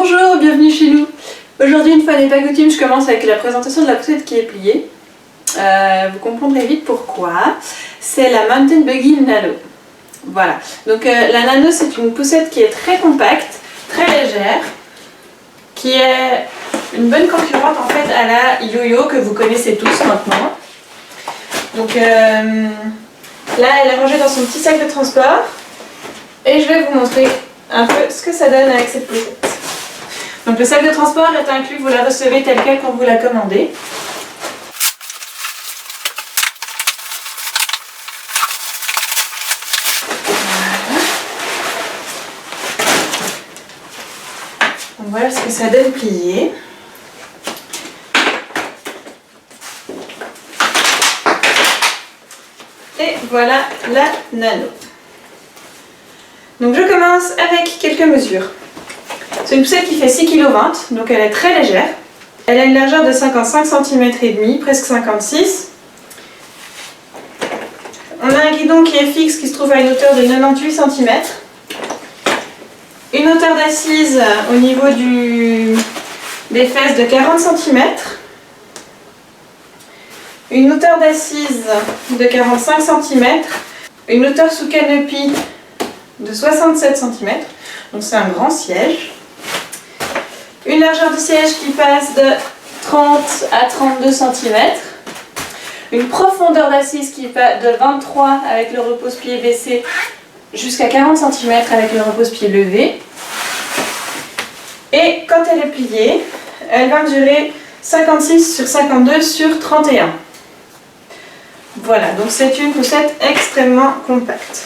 Bonjour, bienvenue chez nous. Aujourd'hui, une fois n'est pas coutume, je commence avec la présentation de la poussette qui est pliée. Vous comprendrez vite pourquoi. C'est la Mountain Buggy Nano. Voilà. Donc la Nano, c'est une poussette qui est très compacte, très légère, qui est une bonne concurrente en fait à la Yo-Yo que vous connaissez tous maintenant. Donc là, elle est rangée dans son petit sac de transport et je vais vous montrer un peu ce que ça donne avec cette poussette. Donc le sac de transport est inclus, vous la recevez telle quelle quand vous la commandez. Donc voilà ce que ça donne plié. Et voilà la Nano. Donc je commence avec quelques mesures. C'est une poussette qui fait 6,20 kg, donc elle est très légère. Elle a une largeur de 55 cm et demi, presque 56. On a un guidon qui est fixe, qui se trouve à une hauteur de 98 cm. Une hauteur d'assise au niveau des fesses de 40 cm. Une hauteur d'assise de 45 cm. Une hauteur sous canopy de 67 cm. Donc c'est un grand siège. Une largeur de siège qui passe de 30 à 32 cm. Une profondeur d'assise qui passe de 23 avec le repose-pied baissé jusqu'à 40 cm avec le repose-pied levé. Et quand elle est pliée, elle va mesurer 56 sur 52 sur 31. Voilà, donc c'est une poussette extrêmement compacte.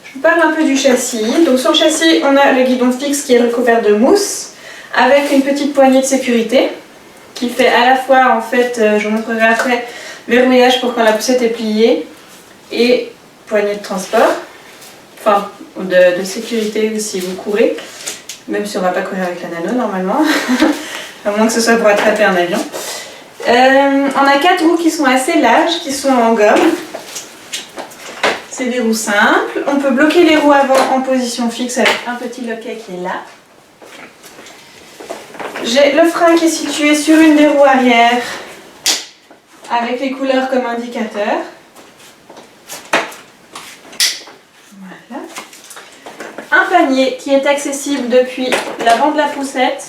Je vous parle un peu du châssis. Donc sur le châssis, on a le guidon fixe qui est recouvert de mousse avec une petite poignée de sécurité qui fait à la fois, en fait, je vous montrerai après, verrouillage pour quand la poussette est pliée et poignée de transport, enfin de sécurité si vous courez, même si on ne va pas courir avec la Nano normalement, à moins que ce soit pour attraper un avion. On a 4 roues qui sont assez larges, qui sont en gomme. C'est des roues simples. On peut bloquer les roues avant en position fixe avec un petit loquet qui est là. J'ai le frein qui est situé sur une des roues arrière avec les couleurs comme indicateur. Voilà. Un panier qui est accessible depuis l'avant de la poussette.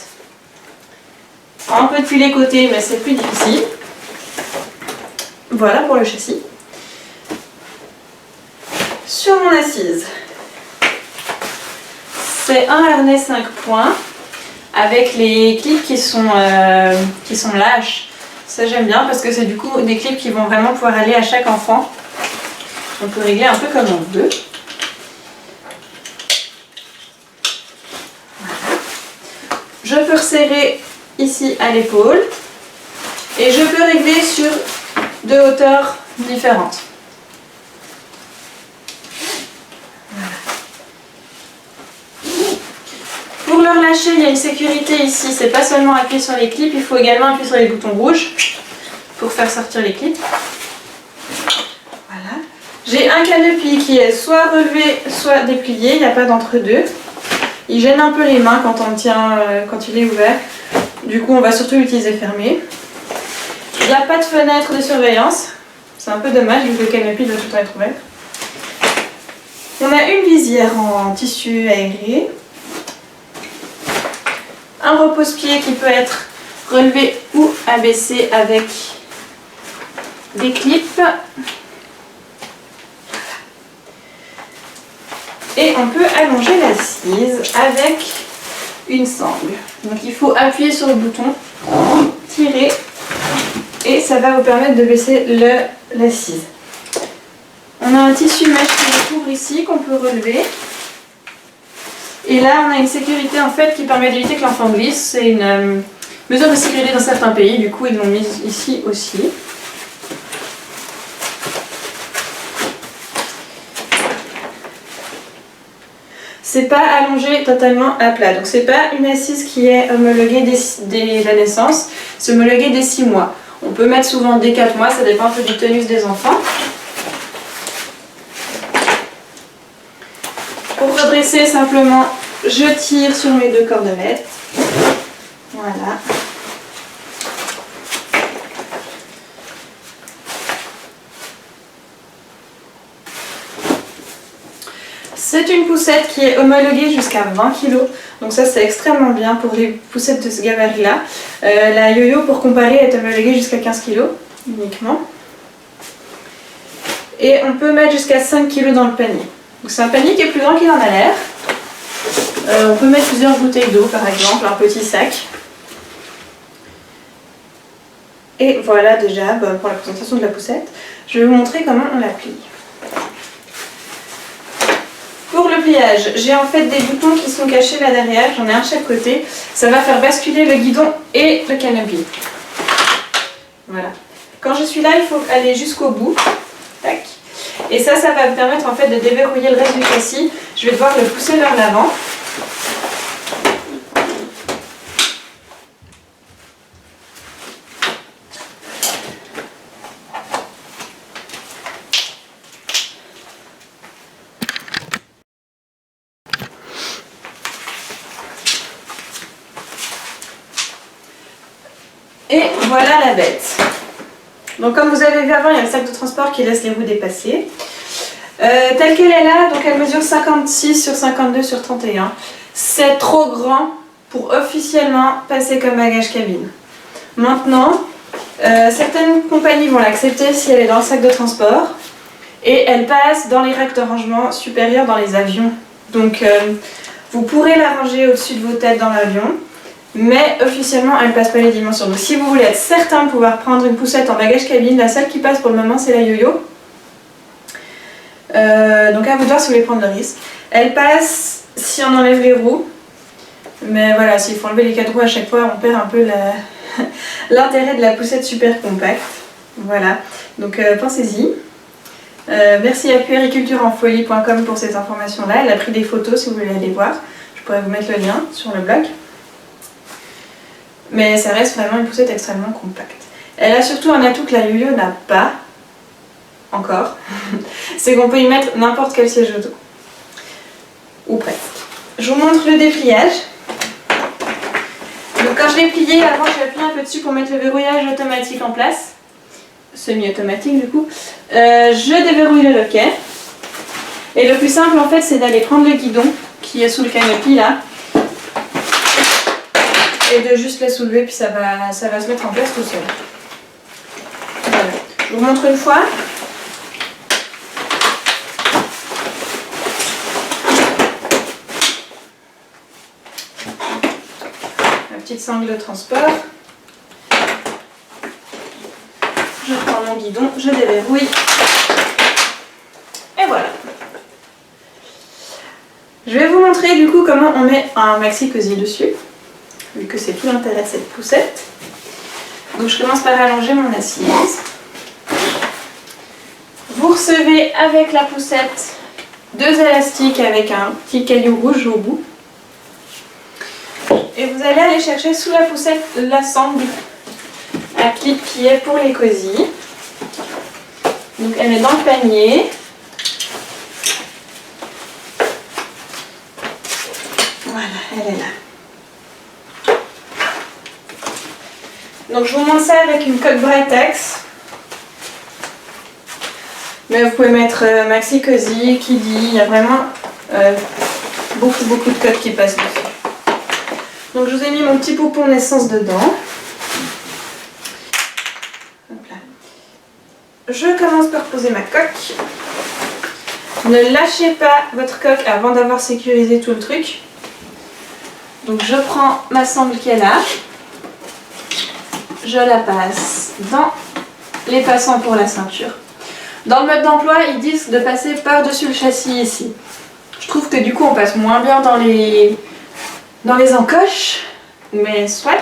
Un peu depuis les côtés, mais c'est plus difficile. Voilà pour le châssis. Sur mon assise, c'est un harnais 5 points avec les clips qui sont lâches. Ça j'aime bien parce que c'est du coup des clips qui vont vraiment pouvoir aller à chaque enfant. On peut régler un peu comme on veut. Voilà. Je peux resserrer ici à l'épaule et je peux régler sur 2 hauteurs différentes. Pour le relâcher, il y a une sécurité ici, c'est pas seulement appuyer sur les clips, il faut également appuyer sur les boutons rouges pour faire sortir les clips. Voilà. J'ai un canopy qui est soit relevé, soit déplié, il n'y a pas d'entre-deux. Il gêne un peu les mains quand on tient, quand il est ouvert. Du coup, on va surtout l'utiliser fermé. Il n'y a pas de fenêtre de surveillance. C'est un peu dommage vu que le canopy doit tout le temps être ouvert. On a une visière en tissu aéré. Un repose-pied qui peut être relevé ou abaissé avec des clips. Et on peut allonger l'assise avec une sangle. Donc il faut appuyer sur le bouton, tirer et ça va vous permettre de baisser l'assise. On a un tissu mèche qui le couvre ici qu'on peut relever. Et là on a une sécurité en fait qui permet d'éviter que l'enfant glisse. C'est une mesure de sécurité dans certains pays, du coup ils l'ont mise ici aussi. C'est pas allongé totalement à plat, donc c'est pas une assise qui est homologuée dès la naissance, c'est homologué dès 6 mois. On peut mettre souvent dès 4 mois, ça dépend un peu du tonus des enfants. Pour redresser simplement je tire sur mes 2 cordelettes. Voilà. C'est une poussette qui est homologuée jusqu'à 20 kg, donc ça c'est extrêmement bien pour les poussettes de ce gabarit-là. La yo-yo, pour comparer, est homologuée jusqu'à 15 kg uniquement. Et on peut mettre jusqu'à 5 kg dans le panier. Donc c'est un panier qui est plus grand qu'il en a l'air. On peut mettre plusieurs bouteilles d'eau par exemple, un petit sac. Et voilà déjà pour la présentation de la poussette. Je vais vous montrer comment on la plie. Pour le pliage, j'ai en fait des boutons qui sont cachés là derrière, j'en ai un de chaque côté. Ça va faire basculer le guidon et le canopy. Voilà. Quand je suis là, il faut aller jusqu'au bout. Tac. Et ça va me permettre en fait de déverrouiller le reste du châssis. Je vais devoir le pousser vers l'avant. Et voilà la bête. Donc comme vous avez vu avant, il y a le sac de transport qui laisse les roues dépasser. Telle qu'elle est là, donc elle mesure 56 sur 52 sur 31. C'est trop grand pour officiellement passer comme bagage cabine. Maintenant, certaines compagnies vont l'accepter si elle est dans le sac de transport. Et elle passe dans les racks de rangement supérieurs dans les avions. Donc vous pourrez la ranger au-dessus de vos têtes dans l'avion. Mais officiellement elle ne passe pas les dimensions. Donc si vous voulez être certain de pouvoir prendre une poussette en bagage cabine, la seule qui passe pour le moment c'est la yo-yo. Donc à vous de voir si vous voulez prendre le risque. Elle passe si on enlève les roues. Mais voilà, s'il faut enlever les 4 roues à chaque fois, on perd un peu l'intérêt de la poussette super compacte. Voilà, donc pensez-y. Merci à puéricultureenfolie.com pour ces informations-là. Elle a pris des photos si vous voulez aller voir. Je pourrais vous mettre le lien sur le blog. Mais ça reste vraiment une poussette extrêmement compacte. Elle a surtout un atout que la yo-yo n'a pas encore. C'est qu'on peut y mettre n'importe quel siège auto. Ou presque. Je vous montre le dépliage. Donc quand je l'ai plié, avant j'ai appuyé un peu dessus pour mettre le verrouillage automatique en place. Semi-automatique du coup. Je déverrouille le loquet. Et le plus simple en fait c'est d'aller prendre le guidon qui est sous le canopy là. Et de juste la soulever, puis ça va se mettre en place tout seul. Voilà. Je vous montre une fois. La petite sangle de transport. Je prends mon guidon, je déverrouille. Et voilà. Je vais vous montrer du coup comment on met un maxi cosy dessus. Vu que c'est tout l'intérêt de cette poussette. Donc je commence par allonger mon assise. Vous recevez avec la poussette 2 élastiques avec un petit caillou rouge au bout. Et vous allez aller chercher sous la poussette la sangle à clip qui est pour les cosy. Donc elle est dans le panier. Voilà, elle est là. Donc je vous montre ça avec une coque Britax. Mais vous pouvez mettre Maxi Cozy, Kiddy, il y a vraiment beaucoup de coques qui passent dessus. Donc je vous ai mis mon petit poupon naissance dedans. Hop là. Je commence par poser ma coque. Ne lâchez pas votre coque avant d'avoir sécurisé tout le truc. Donc je prends ma sangle qui est là. Je la passe dans les passants pour la ceinture. Dans le mode d'emploi, ils disent de passer par-dessus le châssis ici. Je trouve que du coup on passe moins bien dans les encoches, mais soit.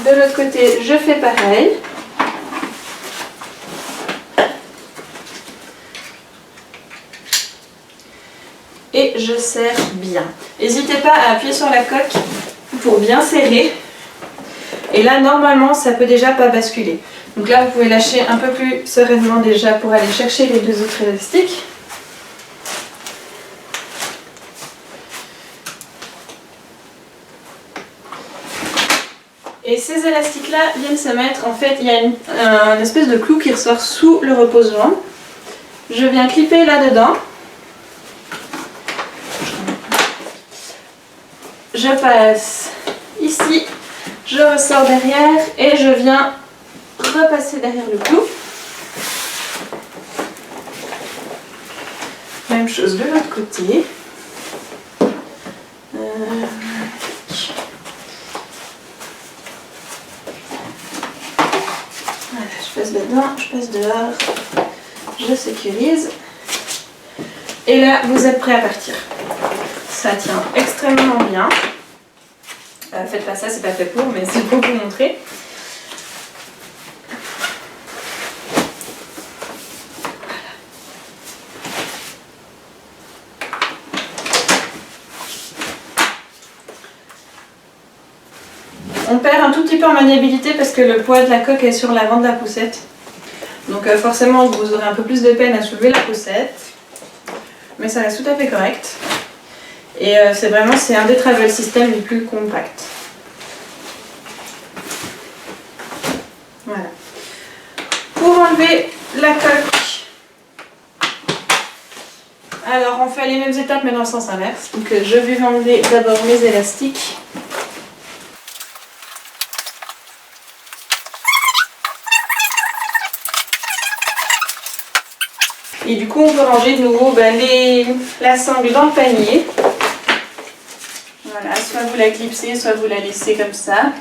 De l'autre côté, je fais pareil. Et je serre bien. N'hésitez pas à appuyer sur la coque pour bien serrer. Et là, normalement, ça peut déjà pas basculer. Donc là, vous pouvez lâcher un peu plus sereinement déjà pour aller chercher les 2 autres élastiques. Et ces élastiques là viennent se mettre, en fait il y a un espèce de clou qui ressort sous le repose-jambe. Je viens clipper là-dedans. Je passe ici, je ressors derrière et je viens repasser derrière le clou. Même chose de l'autre côté. Voilà, je passe dedans, je passe dehors, je sécurise. Et là, vous êtes prêts à partir. Ça tient extrêmement bien. Faites pas ça, c'est pas fait pour, mais c'est pour vous montrer. On perd un tout petit peu en maniabilité parce que le poids de la coque est sur l'avant de la poussette. Donc forcément vous aurez un peu plus de peine à soulever la poussette. Mais ça reste tout à fait correct. Et c'est un des travel systems les plus compacts. Voilà. Pour enlever la coque, alors on fait les mêmes étapes mais dans le sens inverse. Donc je vais enlever d'abord mes élastiques. Et du coup on peut ranger de nouveau la sangle dans le panier. Voilà, soit vous la clipsez, soit vous la laissez comme ça.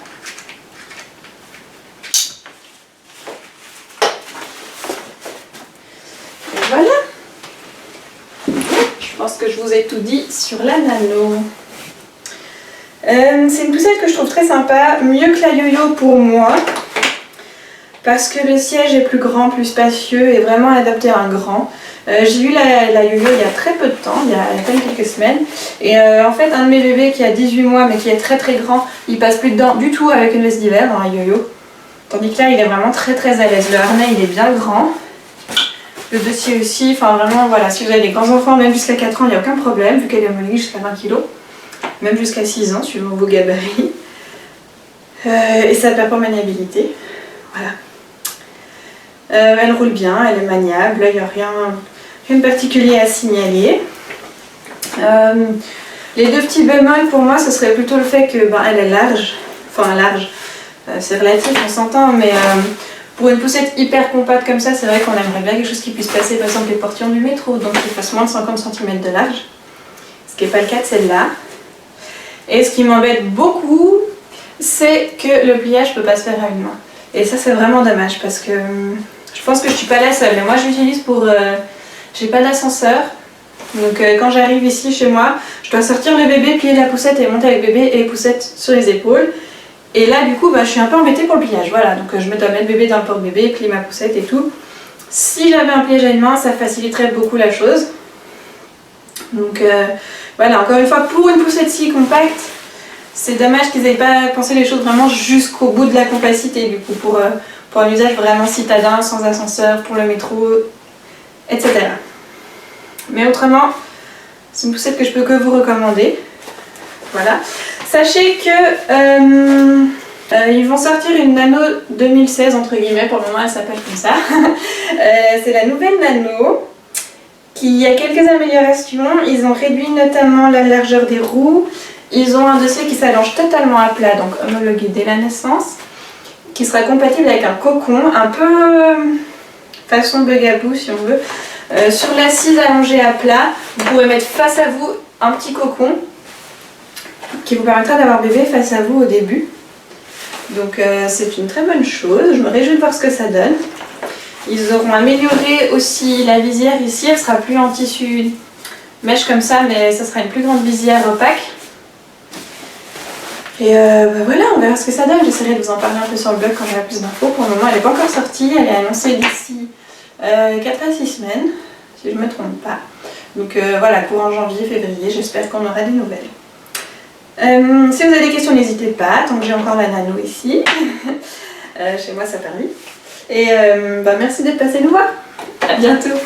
Et voilà. Je pense que je vous ai tout dit sur la Nano. C'est une poussette que je trouve très sympa, mieux que la Yo-Yo pour moi. Parce que le siège est plus grand, plus spacieux et vraiment adapté à un grand. J'ai eu la Yo-Yo il y a très peu de temps, il y a quand même quelques semaines. Et en fait, un de mes bébés qui a 18 mois mais qui est très très grand, il passe plus dedans du tout avec une veste d'hiver dans la Yo-Yo. Tandis que là, il est vraiment très très à l'aise. Le harnais, il est bien grand. Le dossier aussi, enfin vraiment, voilà, si vous avez des grands enfants, même jusqu'à 4 ans, il n'y a aucun problème, vu qu'elle est homologuée jusqu'à 20 kg. Même jusqu'à 6 ans, suivant vos gabarits. Et ça perd pas en maniabilité. Voilà. Elle roule bien, elle est maniable, il n'y a rien de particulier à signaler. Les deux petits bémols pour moi ce serait plutôt le fait que elle est large, enfin large, c'est relatif on s'entend, mais pour une poussette hyper compacte comme ça, c'est vrai qu'on aimerait bien quelque chose qui puisse passer par exemple les portions du métro, donc qui fasse moins de 50 cm de large, ce qui n'est pas le cas de celle-là. Et ce qui m'embête beaucoup, c'est que le pliage ne peut pas se faire à une main. Et ça c'est vraiment dommage parce que je pense que je suis pas la seule, mais moi je l'utilise pour... j'ai pas d'ascenseur, donc quand j'arrive ici chez moi, je dois sortir le bébé, plier la poussette et monter avec bébé et poussette sur les épaules. Et là du coup je suis un peu embêtée pour le pliage, voilà, donc je me dois mettre bébé dans le porte-bébé, plier ma poussette et tout. Si j'avais un pliage à une main, ça faciliterait beaucoup la chose. Donc voilà, encore une fois, pour une poussette si compacte, c'est dommage qu'ils n'aient pas pensé les choses vraiment jusqu'au bout de la compacité, du coup, pour un usage vraiment citadin, sans ascenseur, pour le métro, etc. Mais autrement, c'est une poussette que je peux que vous recommander. Voilà. Sachez que ils vont sortir une Nano 2016, entre guillemets, pour le moment elle s'appelle comme ça. C'est la nouvelle Nano, qui a quelques améliorations. Ils ont réduit notamment la largeur des roues. Ils ont un dossier qui s'allonge totalement à plat, donc homologué dès la naissance, qui sera compatible avec un cocon, un peu façon bugaboo si on veut. Sur l'assise allongée à plat, vous pouvez mettre face à vous un petit cocon qui vous permettra d'avoir bébé face à vous au début. Donc c'est une très bonne chose, je me réjouis de voir ce que ça donne. Ils auront amélioré aussi la visière ici, elle sera plus en tissu mèche comme ça, mais ça sera une plus grande visière opaque. Et voilà, on verra ce que ça donne. J'essaierai de vous en parler un peu sur le blog quand j'aurai plus d'infos. Pour le moment, elle n'est pas encore sortie. Elle est annoncée d'ici 4 à 6 semaines, si je ne me trompe pas. Donc voilà, courant janvier, février, j'espère qu'on aura des nouvelles. Si vous avez des questions, n'hésitez pas, tant que j'ai encore la Nano ici. Chez moi, ça permet. Et merci d'être passé nous voir. À bientôt.